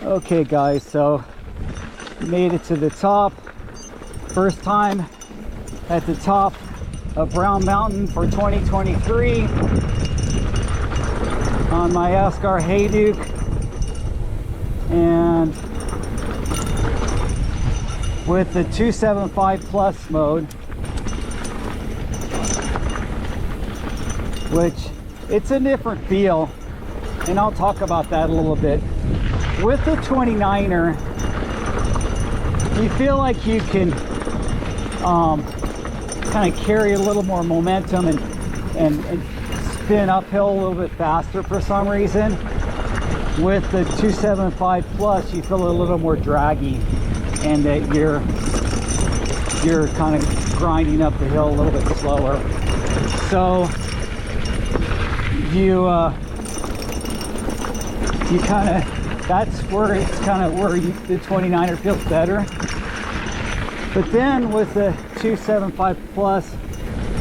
Okay guys, so made it to the top. First time at the top of Brown Mountain for 2023 on my Esker Hayduke, and with the 275 plus mode, which it's a different feel, and I'll talk about that a little bit. With the 29er, you feel like you can kind of carry a little more momentum and spin uphill a little bit faster for some reason. With the 275 plus, you feel a little more draggy, and that you're kind of grinding up the hill a little bit slower. So you kind of, that's where it's kind of where the 29er feels better. But then with the 275 plus,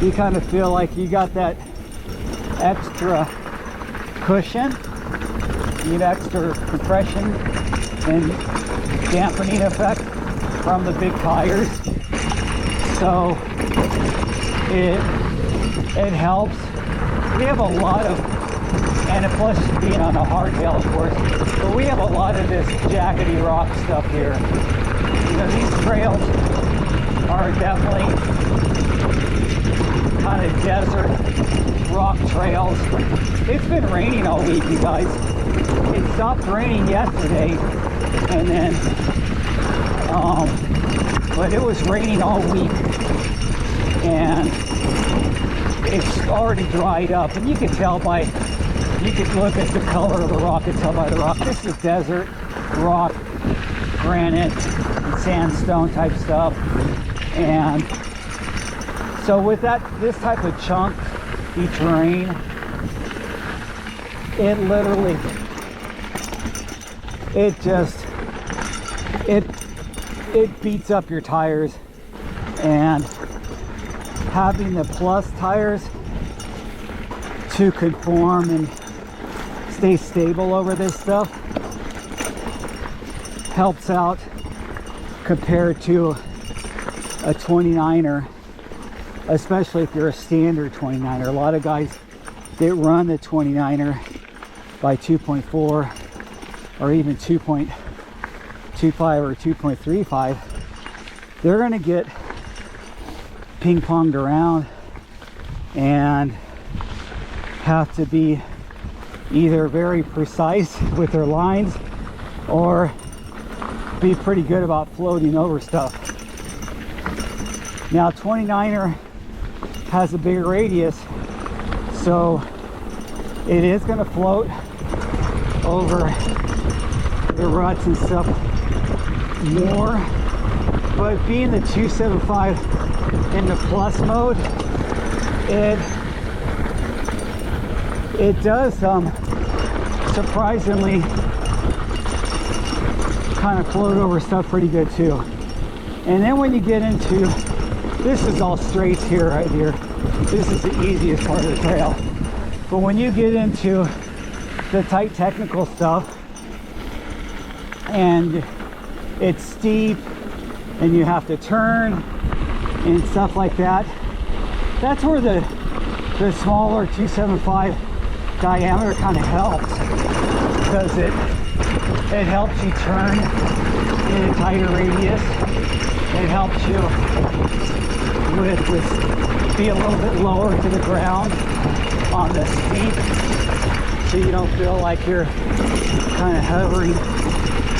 you kind of feel like you got that extra cushion, you need extra compression and dampening effect from the big tires. So it helps. We have a lot of, and plus being on a hardtail of course, but we have a lot of this jaggedy rock stuff here. You know, these trails are definitely kind of desert rock trails. It's been raining all week, you guys. It stopped raining yesterday, and then but it was raining all week, and it's already dried up, and you can tell by, you can look at the color of the rock and tell by the rock. This is desert rock, granite, and sandstone type stuff. And so with that, this type of chunky terrain, it literally, it beats up your tires. And having the plus tires to conform and stay stable over this stuff helps out compared to a 29er, especially if you're a standard 29er. A lot of guys that run the 29er by 2.4 or even 2.25 or 2.35, they're going to get ping-ponged around and have to be either very precise with their lines or be pretty good about floating over stuff. Now 29er has a bigger radius, so it is going to float over the ruts and stuff more, but being the 275 in the plus mode, it does surprisingly kind of float over stuff pretty good too. And then when you get into, this is all straights here, right here, this is the easiest part of the trail. But when you get into the tight technical stuff and it's steep and you have to turn and stuff like that, that's where the smaller 275 diameter kind of helps, because it helps you turn in a tighter radius. It helps you with be a little bit lower to the ground on the steep, so you don't feel like you're kind of hovering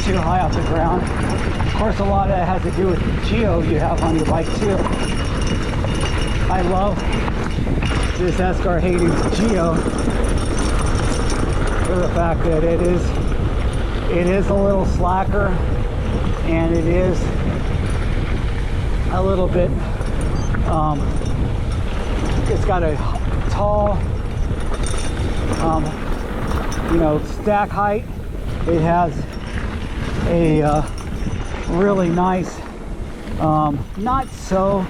too high off the ground. Of course, a lot of that has to do with the geo you have on your bike too. I love this Esker Hayduke geo for the fact that it is a little slacker, and it is a little bit it's got a tall you know, stack height. It has a really nice not so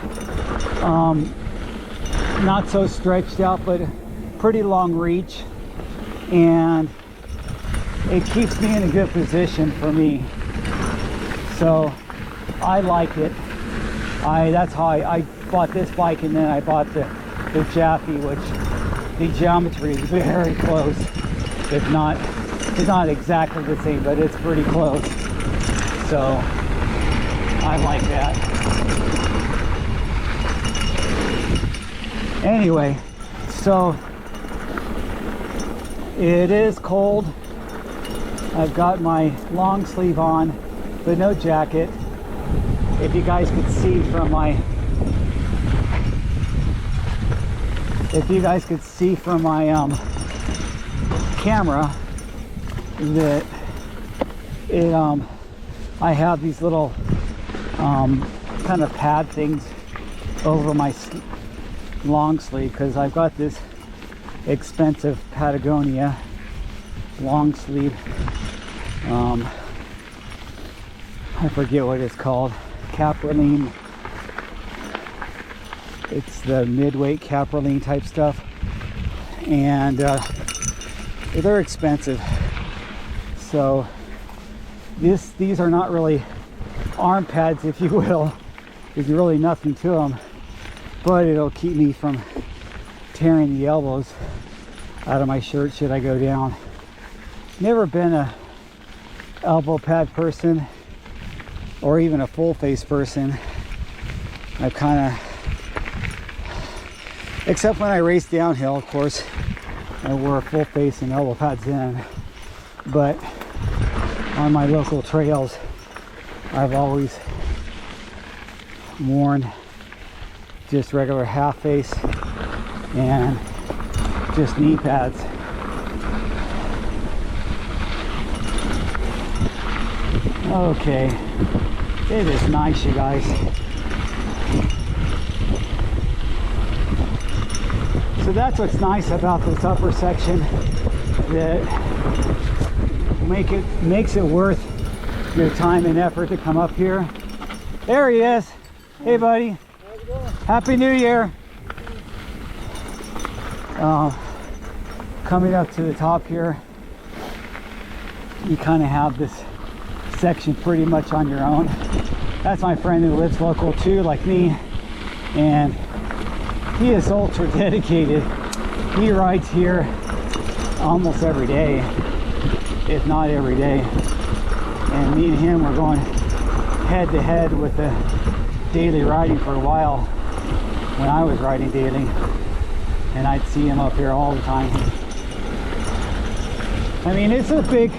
stretched out, but pretty long reach, and it keeps me in a good position for me. So I like it. That's how I bought this bike, and then I bought the Jaffe, which the geometry is very close. It's not exactly the same, but it's pretty close. So I like that. Anyway, so it is cold. I've got my long sleeve on, but no jacket. If you guys could see from my camera that I have these little kind of pad things over my long sleeve, because I've got this expensive Patagonia long sleeve, I forget what it's called, Capraline. It's the mid-weight Capraline type stuff, and they're expensive. So these are not really arm pads, if you will. There's really nothing to them, but it'll keep me from tearing the elbows out of my shirt should I go down. Never been a elbow pad person, or even a full face person. I've kind of, except when I race downhill, of course, I wore full face and elbow pads in. But on my local trails, I've always worn just regular half face and just knee pads. Okay, it is nice, you guys. So that's what's nice about this upper section, that makes it worth your time and effort to come up here. There he is. Hey buddy. How's it going? Happy New Year. Coming up to the top here, you kind of have this section pretty much on your own. That's my friend who lives local too, like me, and he is ultra dedicated. He rides here almost every day, if not every day, and me and him were going head to head with the daily riding for a while when I was riding daily, and I'd see him up here all the time. I mean, it's a big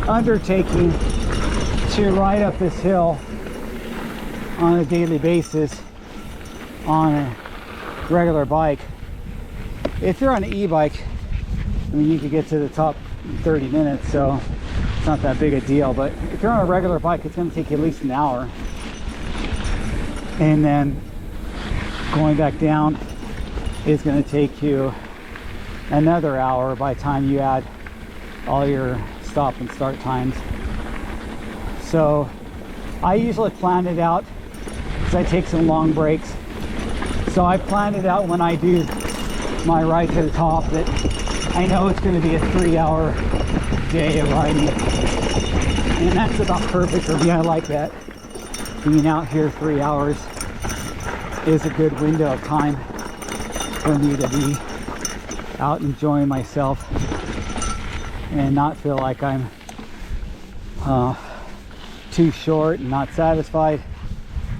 undertaking to ride up this hill on a daily basis on a regular bike. If you're on an e-bike, I mean, you could get to the top in 30 minutes, so it's not that big a deal. But if you're on a regular bike, it's going to take you at least an hour, and then going back down is going to take you another hour by the time you add all your stop and start times. So I usually plan it out because I take some long breaks. So I plan it out when I do my ride to the top that I know it's going to be a 3-hour day of riding, and that's about perfect for me. I like that. Being out here 3 hours is a good window of time for me to be out enjoying myself and not feel like I'm too short and not satisfied,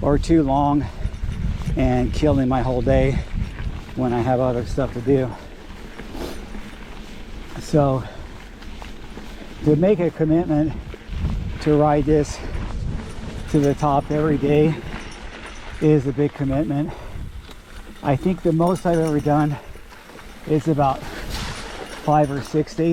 or too long and killing my whole day when I have other stuff to do. So to make a commitment to ride this to the top every day is a big commitment. I think the most I've ever done is about 5 or 6 days.